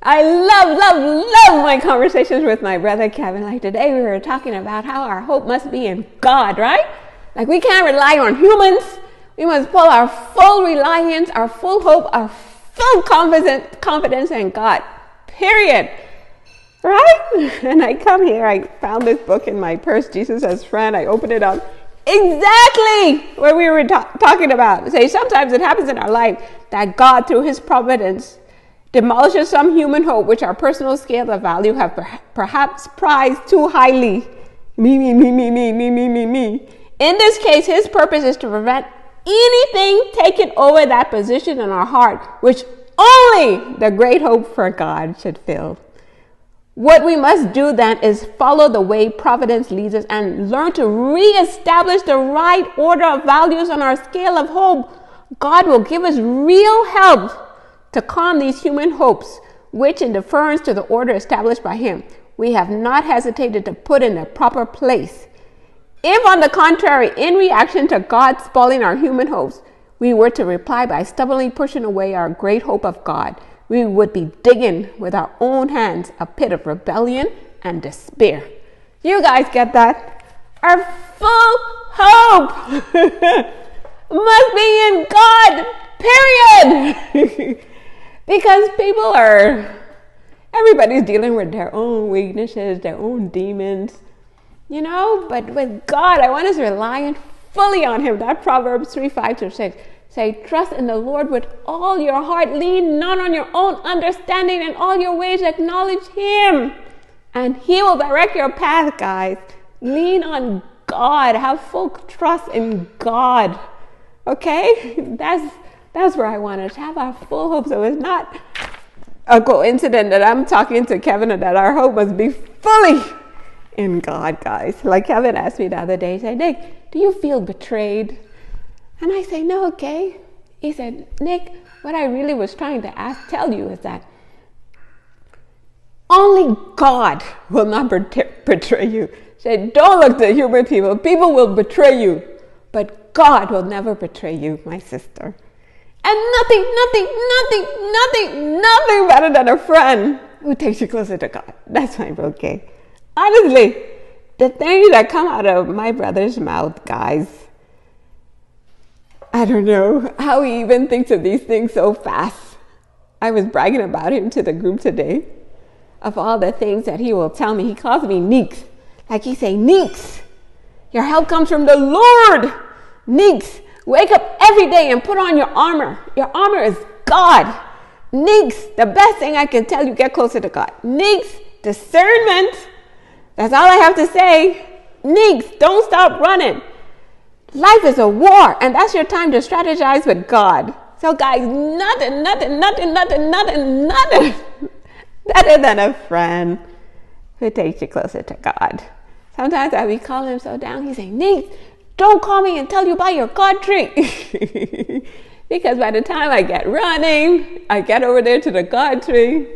I love my conversations with my brother Kevin. Like today we were talking about how our hope must be in God, right? Like we can't rely on humans. We must put our full reliance, our full hope, our full confidence in God. Period. Right? And I come here, I found this book in my purse, Jesus as Friend. I opened it up. Exactly what we were talking about. Say sometimes it happens in our life that God, through his providence, demolishes some human hope which our personal scale of value have perhaps prized too highly. Me. In this case, his purpose is to prevent anything taking over that position in our heart, which only the great hope for God should fill. What we must do then is follow the way providence leads us and learn to reestablish the right order of values on our scale of hope. God will give us real help to calm these human hopes, which in deference to the order established by him, we have not hesitated to put in their proper place. If, on the contrary, in reaction to God spoiling our human hopes, we were to reply by stubbornly pushing away our great hope of God, we would be digging with our own hands a pit of rebellion and despair. You guys get that? Our full hope must be in God, period. Because everybody's dealing with their own weaknesses, their own demons, but with God, I want us relying fully on him. That Proverbs 3:5-6 say, trust in the Lord with all your heart, lean not on your own understanding, in all your ways acknowledge him, and he will direct your path, guys. Lean on God, have full trust in God, okay? That's where I want us to have our full hope. So it's not a coincidence that I'm talking to Kevin and that our hope must be fully in God, guys. Like Kevin asked me the other day, he said, Nick, do you feel betrayed? And I say, no, okay. He said, Nick, what I really was trying to tell you is that only God will not betray you. He said, don't look to human people. People will betray you, but God will never betray you, my sister. And nothing better than a friend who takes you closer to God. That's my bouquet. Honestly, the things that come out of my brother's mouth, guys, I don't know how he even thinks of these things so fast. I was bragging about him to the group today of all the things that he will tell me. He calls me Neeks. Like he say, Neeks, your help comes from the Lord. Neeks, wake up every day and put on your armor. Your armor is God. Neeks, the best thing I can tell you, get closer to God. Neeks, discernment. That's all I have to say. Neeks, don't stop running. Life is a war, and that's your time to strategize with God. So guys, nothing better than a friend who takes you closer to God. Sometimes I be calling him so down, he say, Neeks, don't call me and tell you about your God tree. Because by the time I get running, I get over there to the God tree,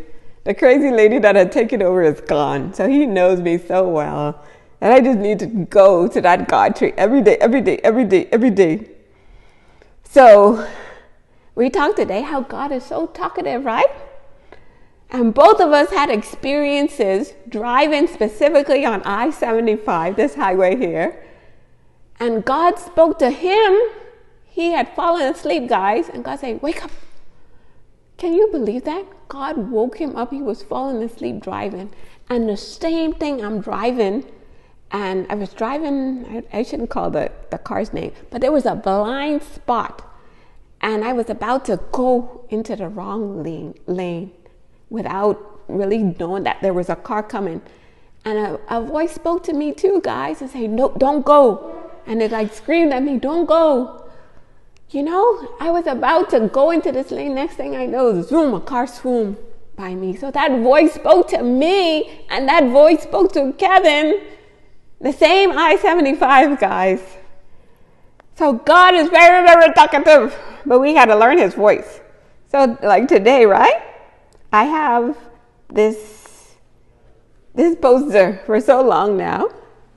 the crazy lady that had taken over is gone. So he knows me so well that I just need to go to that God tree every day. So we talked today how God is so talkative, right? And both of us had experiences driving specifically on I-75, this highway here. And God spoke to him. He had fallen asleep, guys. And God said, wake up. Can you believe that? God woke him up. He was falling asleep driving. And the same thing, I'm driving. And I was driving, I shouldn't call the car's name, but there was a blind spot. And I was about to go into the wrong lane without really knowing that there was a car coming. And a voice spoke to me too, guys, and said, no, don't go. And it like screamed at me, don't go. I was about to go into this lane. Next thing I know, zoom, a car swooped by me. So that voice spoke to me, and that voice spoke to Kevin. The same I-75, guys. So God is very, very talkative, but we had to learn his voice. So like today, right? I have this poster for so long now,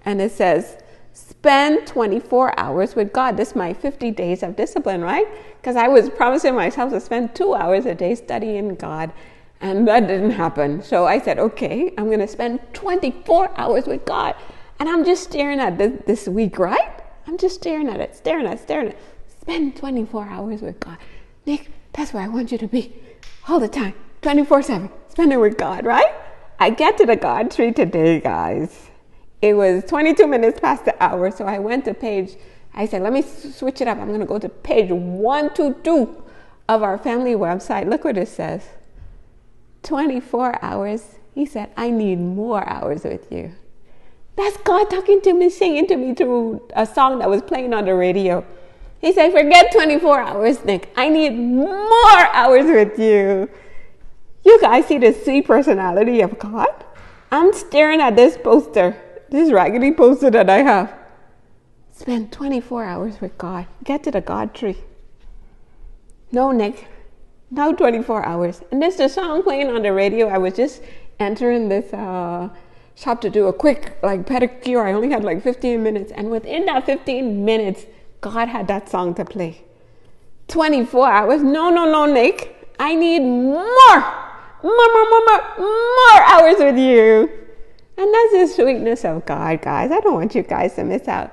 and it says, spend 24 hours with God. This is my 50 days of discipline, right? Because I was promising myself to spend 2 hours a day studying God. And that didn't happen. So I said, okay, I'm going to spend 24 hours with God. And I'm just staring at this week, right? I'm just staring at it. Spend 24 hours with God. Nick, that's where I want you to be all the time, 24/7. Spend it with God, right? I get to the God tree today, guys. It was 22 minutes past the hour, so I went to page, I said, let me switch it up. I'm going to go to page 122 of our family website. Look what it says. 24 hours. He said, I need more hours with you. That's God talking to me, singing to me through a song that was playing on the radio. He said, forget 24 hours, Nick. I need more hours with you. You guys see the sweet personality of God? I'm staring at this poster, this raggedy poster that I have. Spend 24 hours with God. Get to the God tree. No, Nick. Now 24 hours. And there's the song playing on the radio. I was just entering this shop to do a quick pedicure. I only had 15 minutes. And within that 15 minutes, God had that song to play. 24 hours. No, Nick. I need more hours with you. And that's the sweetness of God, guys. I don't want you guys to miss out.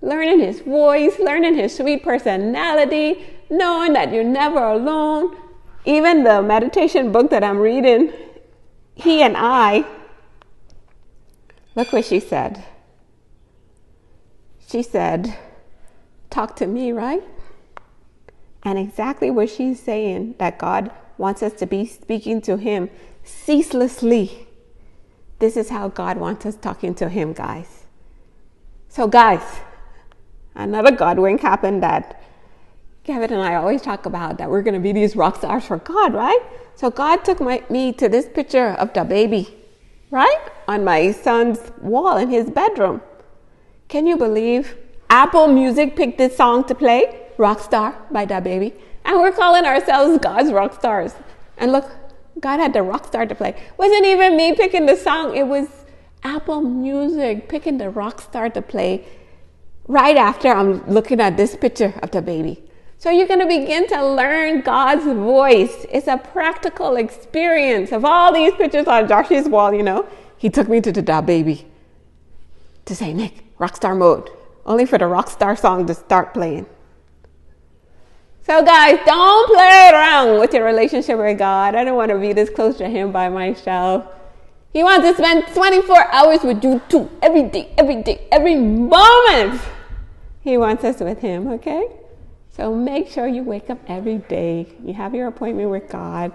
Learning his voice, learning his sweet personality, knowing that you're never alone. Even the meditation book that I'm reading, he and I, look what she said. She said, talk to me, right? And exactly what she's saying, that God wants us to be speaking to him ceaselessly. This is how God wants us talking to him, guys. So guys, another God wink happened that Kevin and I always talk about, that we're going to be these rock stars for God, right? So God took me to this picture of the baby, right? On my son's wall in his bedroom. Can you believe Apple Music picked this song to play, Rockstar by Da Baby? And we're calling ourselves God's rock stars. And look, God had the rock star to play. Wasn't even me picking the song. It was Apple Music picking the rock star to play right after I'm looking at this picture of the baby. So you're going to begin to learn God's voice. It's a practical experience. Of all these pictures on Josh's wall, he took me to the Da Baby to say, Nick, rockstar mode. Only for the rockstar song to start playing. So guys, don't play around with your relationship with God. I don't want to be this close to him by myself. He wants to spend 24 hours with you too. Every day, every moment. He wants us with him, okay? So make sure you wake up every day. You have your appointment with God.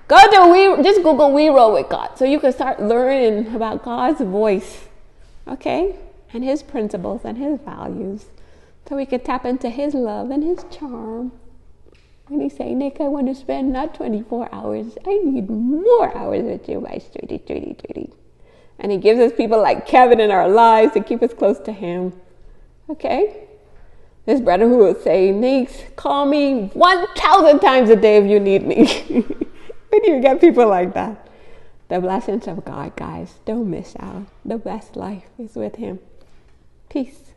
Just Google We Roll with God, so you can start learning about God's voice, okay? And his principles and his values. So we can tap into his love and his charm. When he say, Nick, I want to spend not 24 hours. I need more hours with you, my sweetie. And he gives us people like Kevin in our lives to keep us close to him. Okay? This brother who will say, Nick, call me 1,000 times a day if you need me. When you get people like that. The blessings of God, guys. Don't miss out. The best life is with him. Peace.